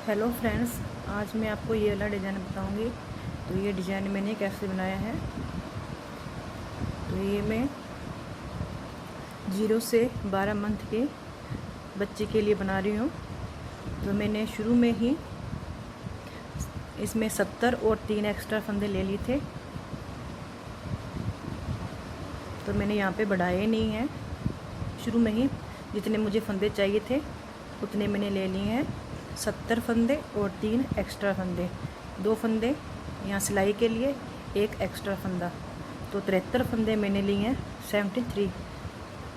Hello friends, आज मैं आपको ये वाला डिज़ाइन बताऊंगी। तो ये डिज़ाइन मैंने कैसे बनाया है। तो ये मैं 0 से 12 मंथ के बच्चे के लिए बना रही हूँ। तो मैंने शुरू में ही इसमें 70 और 3 एक्स्ट्रा फंदे ले लिए थे। तो मैंने यहाँ पे बढ़ाए नहीं हैं, शुरू में ही जितने मुझे फंदे चाहिए थे उतने मैंने ले लिए हैं। 70 फंदे और 3 एक्स्ट्रा फंदे, 2 फंदे यहाँ सिलाई के लिए, 1 एक्स्ट्रा फंदा, तो 73 फंदे मैंने लिए हैं, 73।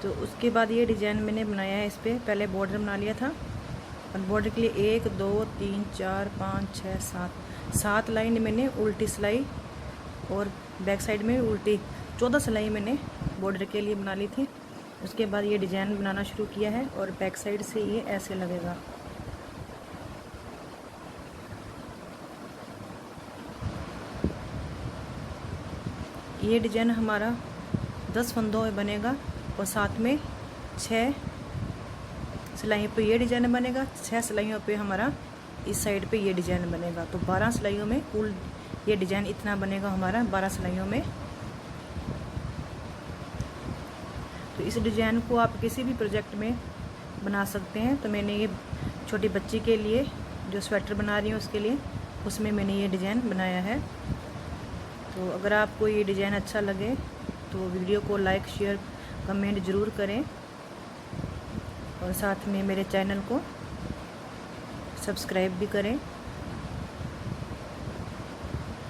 तो उसके बाद ये डिज़ाइन मैंने बनाया है। इस पर पहले बॉर्डर बना लिया था और बॉर्डर के लिए 1 2 3 4 5 6 7 लाइन मैंने उल्टी सिलाई और बैक साइड में उल्टी 14 सिलाई मैंने बॉर्डर के लिए बना ली थी। उसके बाद ये डिज़ाइन बनाना शुरू किया है और बैक साइड से ये ऐसे लगेगा। ये डिज़ाइन हमारा 10 फंदों में बनेगा और साथ में 6 सिलाइयों पे ये डिज़ाइन बनेगा, 6 सिलाइयों पे हमारा इस साइड पे ये डिज़ाइन बनेगा। तो 12 सिलाइयों में कुल ये डिज़ाइन इतना बनेगा हमारा 12 सिलाइयों में। तो इस डिज़ाइन को आप किसी भी प्रोजेक्ट में बना सकते हैं। तो मैंने ये छोटी बच्ची के लिए जो स्वेटर बना रही हूँ उसके लिए, उसमें मैंने ये डिज़ाइन बनाया है। तो अगर आपको ये डिज़ाइन अच्छा लगे तो वीडियो को लाइक शेयर कमेंट ज़रूर करें और साथ में मेरे चैनल को सब्सक्राइब भी करें।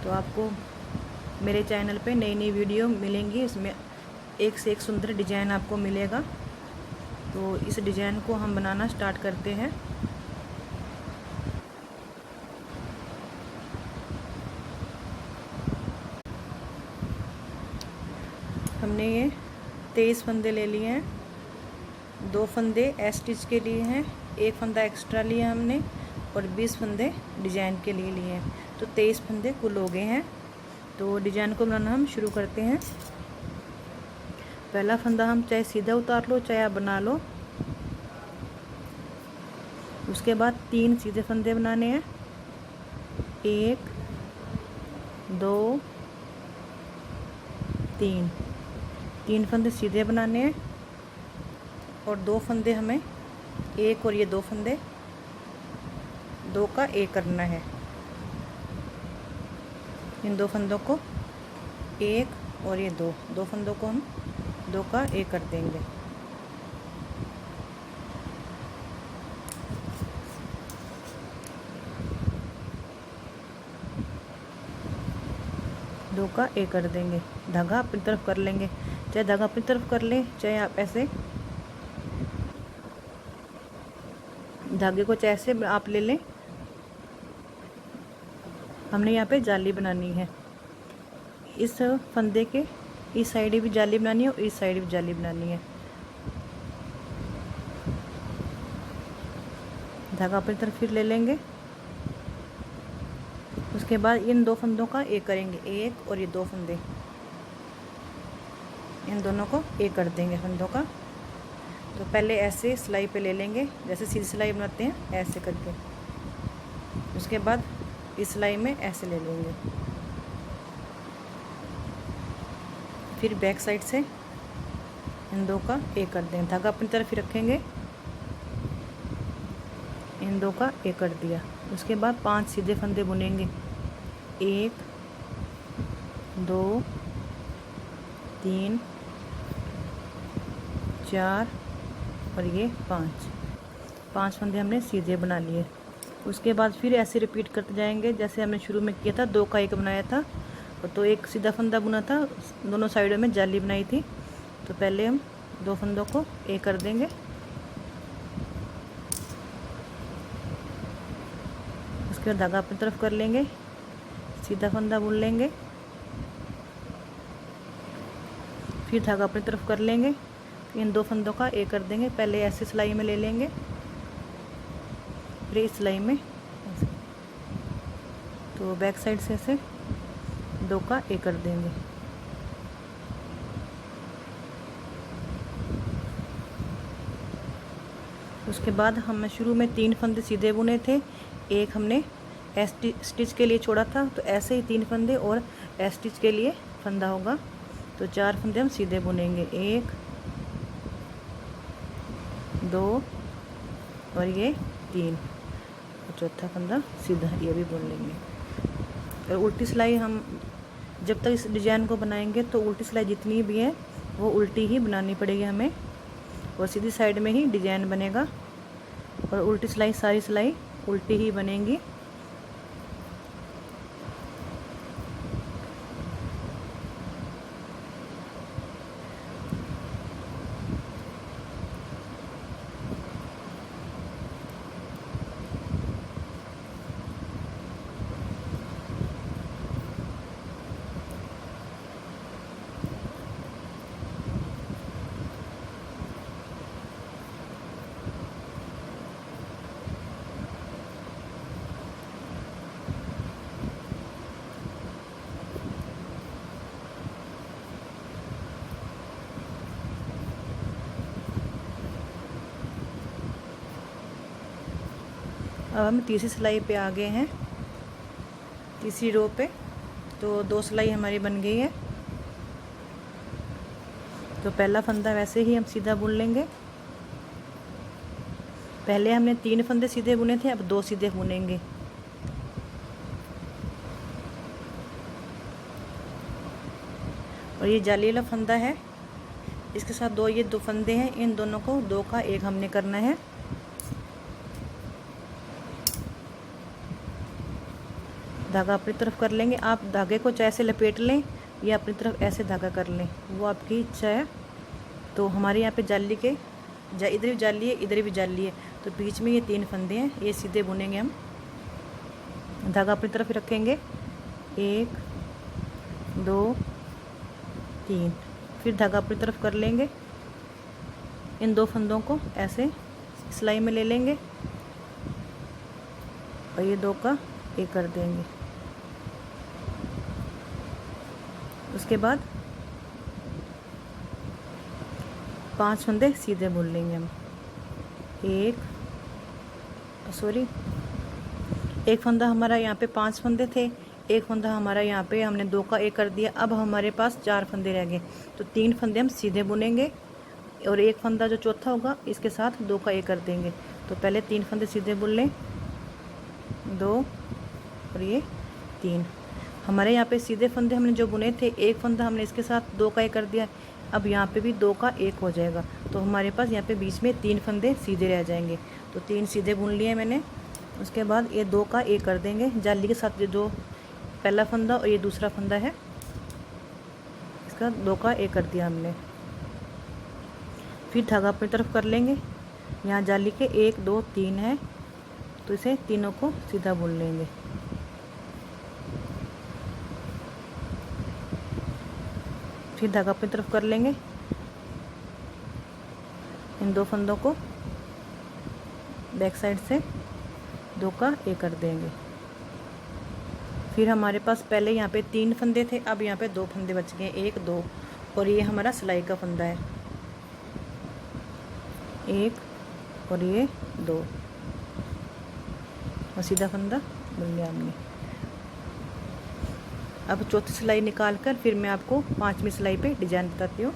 तो आपको मेरे चैनल पे नई नई वीडियो मिलेंगी, इसमें एक से एक सुंदर डिज़ाइन आपको मिलेगा। तो इस डिज़ाइन को हम बनाना स्टार्ट करते हैं। हमने ये 23 फंदे ले लिए हैं, 2 फंदे एस स्टिच के लिए हैं, 1 फंदा एक्स्ट्रा लिया हमने और 20 फंदे डिज़ाइन के लिए लिए हैं। तो 23 फंदे कुल हो गए हैं। तो डिज़ाइन को बनाना हम शुरू करते हैं। पहला फंदा हम चाहे सीधा उतार लो चाहे आप बना लो। उसके बाद 3 सीधे फंदे बनाने हैं, 1 2 3 फंदे सीधे बनाने हैं और 2 फंदे हमें, 1 और ये 2 फंदे, 2 का 1 करना है। इन 2 फंदों को 1 और ये 2 फंदों को हम 2 का 1 कर देंगे। दो का 1 कर देंगे। धागा अपनी तरफ कर लेंगे, चाहे धागा अपनी तरफ कर लें चाहे आप ऐसे धागे को चाहे ऐसे आप ले लें। हमने यहाँ पे जाली बनानी है, इस फंदे के इस साइड भी जाली बनानी है और इस साइड भी जाली बनानी है। धागा अपनी तरफ फिर ले लेंगे। उसके बाद इन 2 फंदों का 1 करेंगे, 1 और ये 2 फंदे, इन दोनों को 1 कर देंगे फंदों का। तो पहले ऐसे सिलाई पे ले लेंगे, जैसे सीधी सिलाई बनाते हैं ऐसे करके। उसके बाद इस सिलाई में ऐसे ले लेंगे, फिर बैक साइड से इन 2 का 1 कर देंगे। धागा अपनी तरफ ही रखेंगे, इन 2 का 1 कर दिया। उसके बाद 5 सीधे फंदे बुनेंगे, 1 2 3 4 और ये 5 फंदे हमने सीधे बना लिए। उसके बाद फिर ऐसे रिपीट करते जाएंगे जैसे हमने शुरू में किया था। 2 का 1 बनाया था और तो 1 सीधा फंदा बुना था, दोनों साइडों में जाली बनाई थी। तो पहले हम 2 फंदों को 1 कर देंगे। उसके बाद धागा अपनी तरफ कर लेंगे, सीधा फंदा बुन लेंगे, फिर धागा अपनी तरफ कर लेंगे, इन 2 फंदों का 1 कर देंगे। पहले ऐसे सिलाई में ले लेंगे, फिर इस सिलाई में ऐसे। तो बैक साइड से ऐसे 2 का 1 कर देंगे। उसके बाद हम शुरू में 3 फंदे सीधे बुने थे, एक हमने एस स्टिच के लिए छोड़ा था, तो ऐसे ही 3 फंदे और एस स्टिच के लिए फंदा होगा। तो 4 फंदे हम सीधे बुनेंगे, 1 2 और ये 3, और चौथा फंदा सीधा ये भी बुन लेंगे। और उल्टी सिलाई हम जब तक इस डिज़ाइन को बनाएंगे तो उल्टी सिलाई जितनी भी है वो उल्टी ही बनानी पड़ेगी हमें, और सीधी साइड में ही डिज़ाइन बनेगा, और उल्टी सिलाई सारी सिलाई उल्टी ही बनेंगी। अब हम तीसरी सिलाई पे आ गए हैं, तीसरी रो पे। तो 2 सिलाई हमारी बन गई है। तो पहला फंदा वैसे ही हम सीधा बुन लेंगे। पहले हमने 3 फंदे सीधे बुने थे, अब 2 सीधे बुनेंगे। और ये जाली वाला फंदा है, इसके साथ ये 2 फंदे हैं, इन दोनों को 2 का 1 हमने करना है। धागा अपनी तरफ कर लेंगे। आप धागे को चाहे से लपेट लें या अपनी तरफ ऐसे धागा कर लें, वो आपकी इच्छा है। तो हमारे यहाँ पे जाली के इधर भी जाली है, इधर भी जाली है, तो बीच में ये 3 फंदे हैं, ये सीधे बुनेंगे हम। धागा अपनी तरफ रखेंगे, 1 2 3, फिर धागा अपनी तरफ कर लेंगे। इन 2 फंदों को ऐसे सिलाई में ले लेंगे और ये 2 का 1 कर देंगे। उसके बाद 5 फंदे सीधे बुन लेंगे हम। एक फंदा हमारा यहाँ पे 5 फंदे थे, एक फंदा हमारा यहाँ पे हमने 2 का 1 कर दिया। अब हमारे पास 4 फंदे रह गए, तो 3 फंदे हम सीधे बुनेंगे और एक फंदा जो चौथा होगा इसके साथ 2 का 1 कर देंगे। तो पहले 3 फंदे सीधे बुन लें, 2 और ये 3। हमारे यहाँ पे सीधे फंदे हमने जो बुने थे, एक फंदा हमने इसके साथ 2 का 1 कर दिया। अब यहाँ पे भी 2 का 1 हो जाएगा, तो हमारे पास यहाँ पे बीच में 3 फंदे सीधे रह जाएंगे। तो 3 सीधे बुन लिए मैंने। उसके बाद ये 2 का 1 कर देंगे जाली के साथ, जो पहला फंदा और ये दूसरा फंदा है, इसका 2 का 1 कर दिया हमने। फिर धागा अपनी तरफ कर लेंगे। यहाँ जाली के 1 2 3 है, तो इसे तीनों को सीधा बुन लेंगे। फिर धागा अपनी तरफ कर लेंगे। इन 2 फंदों को बैक साइड से 2 का 1 कर देंगे। फिर हमारे पास पहले यहाँ पे 3 फंदे थे, अब यहाँ पे 2 फंदे बच गए, 1 2, और ये हमारा सिलाई का फंदा है, 1 और ये 2, और सीधा फंदा बुन लिया हमने। अब चौथी सिलाई निकाल कर फिर मैं आपको 5वीं सिलाई पे डिजाइन बताती हूँ।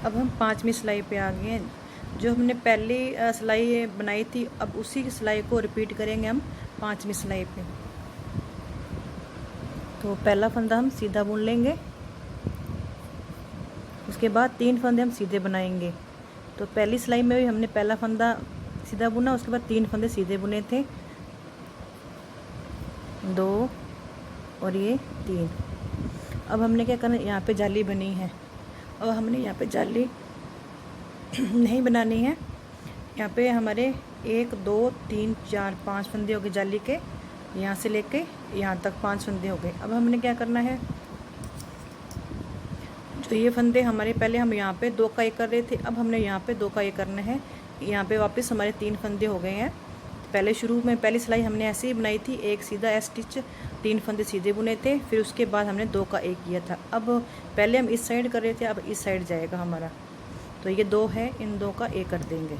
अब हम 5वीं सिलाई पे आ गए हैं। जो हमने पहली सिलाई बनाई थी, अब उसी की सिलाई को रिपीट करेंगे हम 5वीं सिलाई पे। तो पहला फंदा हम सीधा बुन लेंगे, उसके बाद 3 फंदे हम सीधे बनाएंगे। तो पहली सिलाई में भी हमने पहला फंदा सीधा बुना, उसके बाद 3 फंदे सीधे बुने थे, 2 और ये 3। अब हमने क्या करना है, यहाँ पे जाली बनी है, अब हमने यहाँ पे जाली नहीं बनानी है। यहाँ पे हमारे 1 2 3 4 5 फंदे हो गए जाली के, यहाँ से लेके यहाँ तक 5 फंदे हो गए। अब हमने क्या करना है, जो ये फंदे हमारे पहले हम यहाँ पे 2 का 1 कर रहे थे, अब हमने यहाँ पे 2 का 1 करना है। यहाँ पे वापस हमारे 3 फंदे हो गए हैं। पहले शुरू में पहली सिलाई हमने ऐसे ही बनाई थी, एक सीधा एस स्टिच, 3 फंदे सीधे बुने थे, फिर उसके बाद हमने 2 का 1 किया था। अब पहले हम इस साइड कर रहे थे, अब इस साइड जाएगा हमारा। तो ये 2 है, इन 2 का 1 कर देंगे।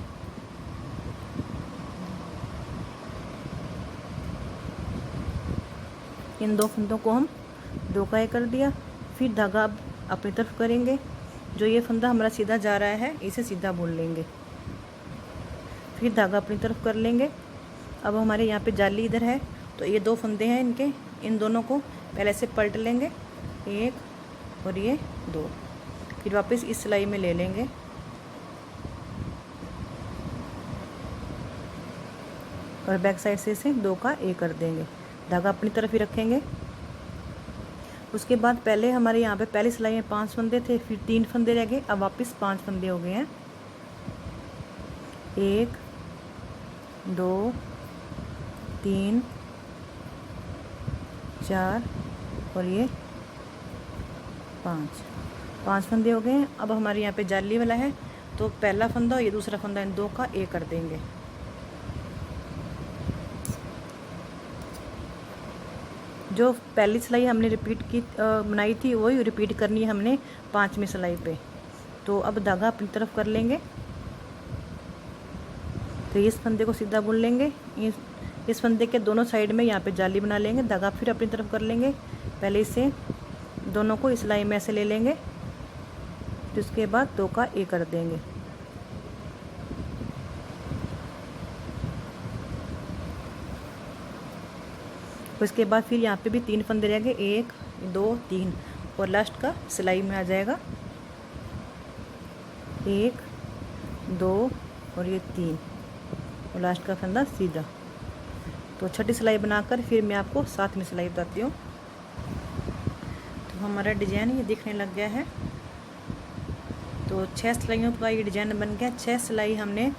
इन 2 फंदों को हम 2 का ए कर दिया। फिर धागा अब अपनी तरफ करेंगे, जो ये फंदा हमारा सीधा जा रहा है इसे सीधा बुन लेंगे। फिर धागा अपनी तरफ कर लेंगे। अब हमारे यहाँ पे जाली इधर है, तो ये 2 फंदे हैं इनके, इन दोनों को पहले से पलट लेंगे, 1 और ये 2। फिर वापस इस सिलाई में ले लेंगे और बैक साइड से इसे 2 का ए कर देंगे। धागा अपनी तरफ ही रखेंगे। उसके बाद पहले हमारे यहाँ पे पहली सिलाई में 5 फंदे थे, फिर 3 फंदे रह गए, अब वापस 5 फंदे हो गए हैं। 1 2 3 4 और ये 5 फंदे हो गए हैं। अब हमारे यहाँ पे जाली वाला है, तो पहला फंदा और ये दूसरा फंदा इन 2 का ए कर देंगे। जो पहली सिलाई हमने रिपीट की बनाई थी वही रिपीट करनी है हमने 5वीं सिलाई पे। तो अब धागा अपनी तरफ कर लेंगे, तो इस फंदे को सीधा बुन लेंगे। इस फंदे के दोनों साइड में यहाँ पे जाली बना लेंगे। धागा फिर अपनी तरफ कर लेंगे, पहले इसे दोनों को इस सिलाई में ऐसे ले लेंगे, तो उसके बाद 2 का ए कर देंगे। उसके बाद फिर यहाँ पे भी 3 फंदे रह गए, 1 2 3 और लास्ट का सिलाई में आ जाएगा 1 2 और ये 3 और लास्ट का फंदा सीधा। तो छठी सिलाई बनाकर फिर मैं आपको 7वीं सिलाई बताती हूँ। तो हमारा डिजाइन ये दिखने लग गया है। तो 6 सिलाइयों का ये डिजाइन बन गया। 6 सिलाई हमने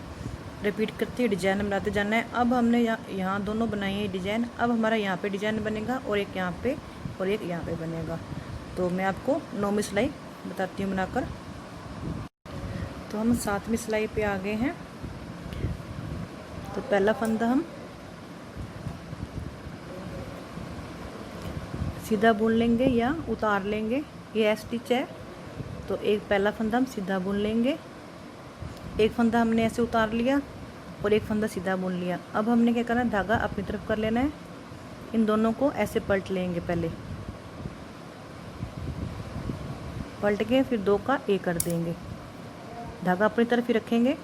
रिपीट करते हुए डिजाइन बनाते जाना है। अब हमने यहाँ दोनों बनाए हैं डिजाइन, अब हमारा यहाँ पे डिजाइन बनेगा और एक यहाँ पे और एक यहाँ पे बनेगा। तो मैं आपको 9वीं सिलाई बताती हूँ बनाकर। तो हम 7वीं सिलाई पे आ गए हैं। तो पहला फंदा हम सीधा बुन लेंगे या उतार लेंगे, ये स्टिच है। तो एक पहला फंदा हम सीधा बुन लेंगे, एक फंदा हमने ऐसे उतार लिया और एक फंदा सीधा बुन लिया। अब हमने क्या करना है, धागा अपनी तरफ कर लेना है। इन दोनों को ऐसे पलट लेंगे, पहले पलट के फिर 2 का ए कर देंगे। धागा अपनी तरफ ही रखेंगे।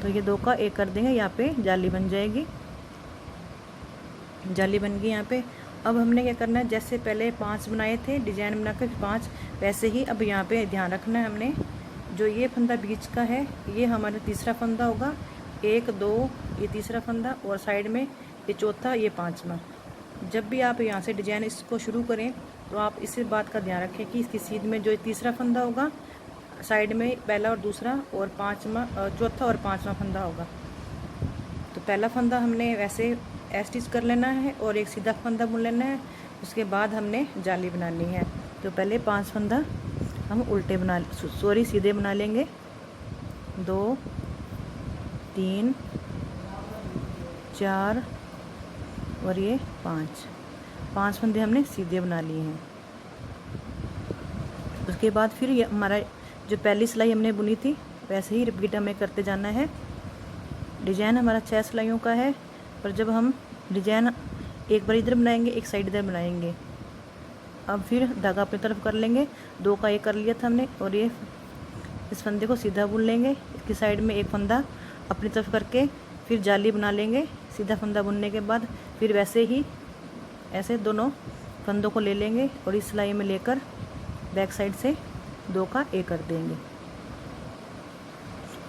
तो ये 2 का ए कर देंगे, यहाँ पे जाली बन जाएगी। जाली बन गई यहाँ पे। अब हमने क्या करना है, जैसे पहले 5 बनाए थे डिजाइन बनाकर 5, वैसे ही अब यहाँ पे ध्यान रखना है हमने, जो ये फंदा बीच का है ये हमारा तीसरा फंदा होगा, 1 2 ये तीसरा फंदा और साइड में ये चौथा, ये 5वां। जब भी आप यहाँ से डिजाइन इसको शुरू करें तो आप इस बात का ध्यान रखें कि इसकी सीध में जो तीसरा फंदा होगा साइड में पहला और दूसरा और 5वां चौथा और 5वां फंदा होगा। तो पहला फंदा हमने वैसे स्टिच कर लेना है और एक सीधा फंदा बुन लेना है। उसके बाद हमने जाली बनानी है। तो पहले 5 फंदा हम उल्टे सीधे बना लेंगे, 2 3 4 और ये 5 फंदे हमने सीधे बना लिए हैं। उसके बाद फिर ये हमारा जो पहली सिलाई हमने बुनी थी वैसे ही रिपीट हमें करते जाना है। डिजाइन हमारा 6 सिलाइयों का है, पर जब हम डिजाइन एक बार इधर बनाएंगे एक साइड इधर बनाएंगे। अब फिर धागा अपनी तरफ कर लेंगे, 2 का एक कर लिया था हमने और ये इस फंदे को सीधा बुन लेंगे। इसकी साइड में एक फंदा अपनी तरफ करके फिर जाली बना लेंगे। सीधा फंदा बुनने के बाद फिर वैसे ही ऐसे दोनों फंदों को ले लेंगे और इस सिलाई में लेकर बैक साइड से 2 का ए कर देंगे।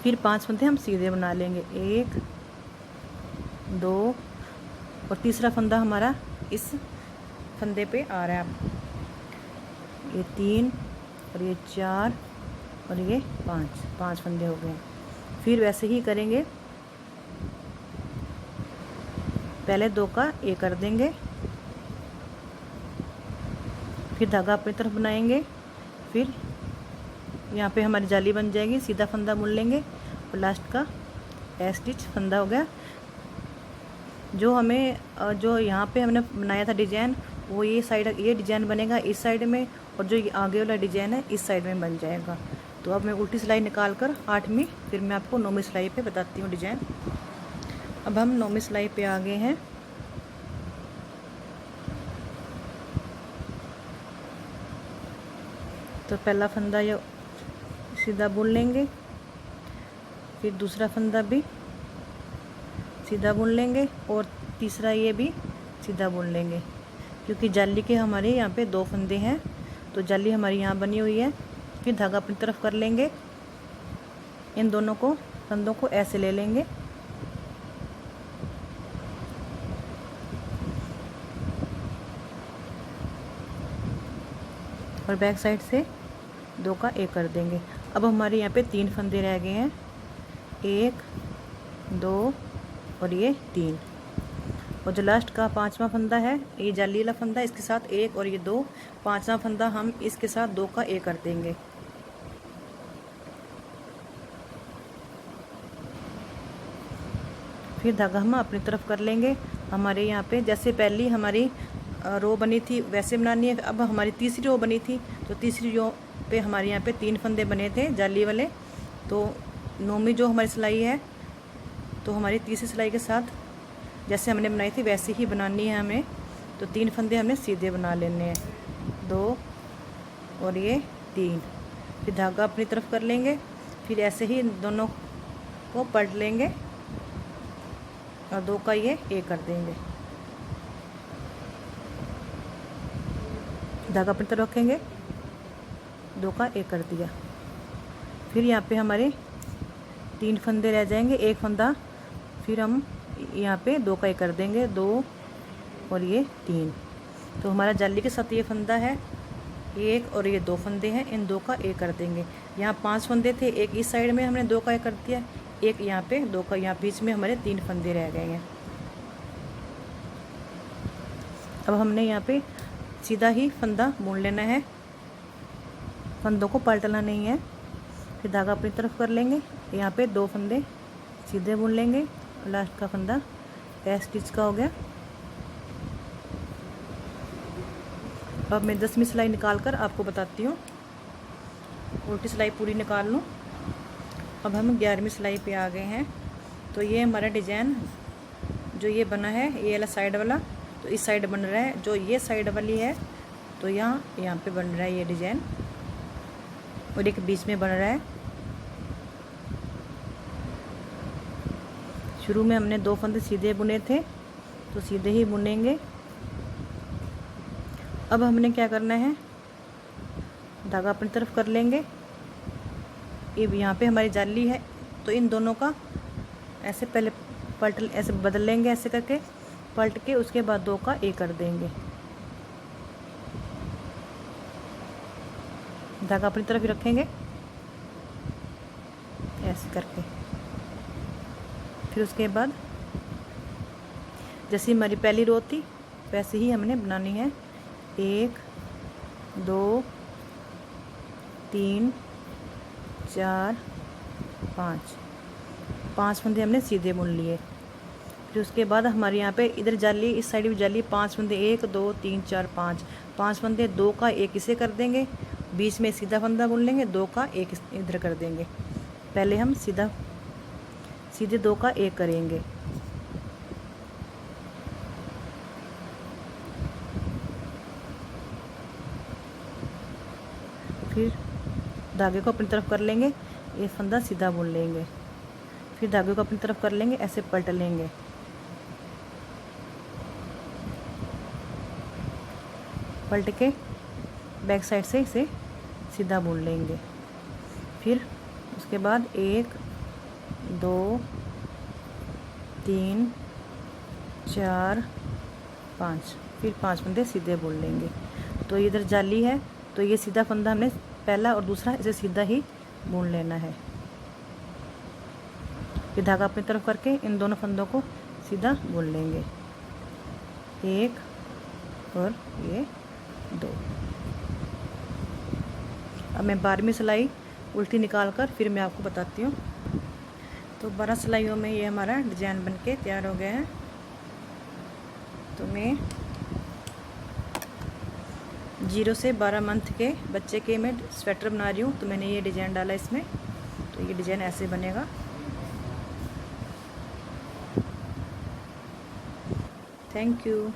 फिर 5 फंदे हम सीधे बना लेंगे, 1 2 और तीसरा फंदा हमारा इस फंदे पे आ रहा है। ये 3 और ये 4 और ये 5 फंदे हो गए। फिर वैसे ही करेंगे, पहले 2 का ए कर देंगे, फिर धागा अपनी तरफ बनाएंगे, फिर यहाँ पे हमारी जाली बन जाएगी, सीधा फंदा बुन लेंगे और लास्ट का स्टिच फंदा हो गया। जो हमें जो यहाँ पे हमने बनाया था डिजाइन वो ये साइड ये डिजाइन बनेगा इस साइड में और जो आगे वाला डिजाइन है इस साइड में बन जाएगा। तो अब मैं उल्टी सिलाई निकाल कर 8वीं, फिर मैं आपको 9वीं सिलाई पे बताती हूँ डिजाइन। अब हम 9वीं सिलाई पे आ गए हैं। तो पहला फंदा ये सीधा बुन लेंगे, फिर दूसरा फंदा भी सीधा बुन लेंगे और तीसरा ये भी सीधा बुन लेंगे, क्योंकि जाली के हमारे यहाँ पे 2 फंदे हैं। तो जाली हमारी यहाँ बनी हुई है। फिर धागा अपनी तरफ कर लेंगे, इन दोनों को फंदों को ऐसे ले लेंगे और बैक साइड से 2 का 1 कर देंगे। अब हमारे यहाँ पे 3 फंदे रह गए हैं, 1 2 और ये 3। और जो लास्ट का 5वां फंदा है, ये जाली वाला फंदा, इसके साथ 1 और ये 2, 5वां फंदा हम इसके साथ 2 का 1 कर देंगे। फिर धागा हम अपनी तरफ कर लेंगे। हमारे यहाँ पे जैसे पहली हमारी रो बनी थी वैसे बनानी है। अब हमारी तीसरी रो बनी थी, तो तीसरी रो पे हमारे यहाँ पे 3 फंदे बने थे जाली वाले। तो 9वीं जो हमारी सिलाई है, तो हमारी तीसरी सिलाई के साथ जैसे हमने बनाई थी वैसे ही बनानी है हमें। तो 3 फंदे हमने सीधे बना लेने हैं, 2 और ये 3। फिर धागा अपनी तरफ कर लेंगे, फिर ऐसे ही दोनों को पलट लेंगे और 2 का ये 1 कर देंगे। धागा अपनी तरफ रखेंगे, 2 का 1 कर दिया। फिर यहाँ पे हमारे 3 फंदे रह जाएंगे, 1 फंदा फिर हम यहाँ पे 2 का 1 कर देंगे, 2 और ये 3। तो हमारा जाली के साथ ये फंदा है 1 और ये 2 फंदे हैं, इन 2 का 1 कर देंगे। यहाँ 5 फंदे थे, एक इस साइड में हमने 2 का 1 कर दिया, एक यहाँ पे 2 का, यहाँ बीच में हमारे 3 फंदे रह गए हैं। अब हमने यहाँ पे सीधा ही फंदा बुन लेना है, फंदों को पलटना नहीं है। फिर धागा अपनी तरफ कर लेंगे, यहाँ पे 2 फंदे सीधे बुन लेंगे, लास्ट का फंदा बैक स्टिच का हो गया। अब मैं 10वीं सिलाई निकाल कर आपको बताती हूँ, उल्टी सिलाई पूरी निकाल लूँ। अब हम 11वीं सिलाई पे आ गए हैं। तो ये हमारा डिजाइन जो ये बना है, ये वाला साइड वाला, तो इस साइड बन रहा है। जो ये साइड वाली है तो यहाँ पे बन रहा है ये डिजाइन, और एक बीच में बन रहा है। शुरू में हमने 2 फंदे सीधे बुने थे, तो सीधे ही बुनेंगे। अब हमने क्या करना है, धागा अपनी तरफ कर लेंगे। ये यहाँ पे हमारी जाली है, तो इन दोनों का ऐसे पहले पलट, ऐसे बदल लेंगे, ऐसे करके पलट के उसके बाद 2 का 1 कर देंगे। धागा अपनी तरफ ही रखेंगे ऐसे करके। फिर उसके बाद जैसी हमारी पहली रो थी वैसे ही हमने बनानी है, 1 2 3 4 5 फंदे हमने सीधे बुन लिए। फिर उसके बाद हमारे यहाँ पे इधर जाली, इस साइड भी जाली, 5 फंदे 1 2 3 4 5 फंदे, 2 का 1 इसे कर देंगे, बीच में सीधा फंदा बुन लेंगे, 2 का 1 इधर कर देंगे। पहले हम सीधे 2 का 1 करेंगे। फिर धागे को अपनी तरफ कर लेंगे, ये फंदा सीधा बुन लेंगे। फिर धागे को अपनी तरफ कर लेंगे, ऐसे पलट लेंगे। पलट के बैक साइड से इसे सीधा बुन लेंगे। फिर उसके बाद 1 2 3 4 5, फिर 5 फंदे सीधे बुन लेंगे। तो इधर जाली है, तो ये सीधा फंदा हमने पहला और दूसरा इसे सीधा ही बुन लेना है। फिर धागा अपनी तरफ करके इन दोनों फंदों को सीधा बुन लेंगे, 1 और ये 2। अब मैं 12वीं सिलाई उल्टी निकाल कर फिर मैं आपको बताती हूँ। तो 12 सिलाइयों में ये हमारा डिजाइन बनके तैयार हो गया है। तो मैं 0 से 12 मंथ के बच्चे के मैं स्वेटर बना रही हूँ, तो मैंने ये डिज़ाइन डाला इसमें। तो ये डिज़ाइन ऐसे बनेगा। Thank you.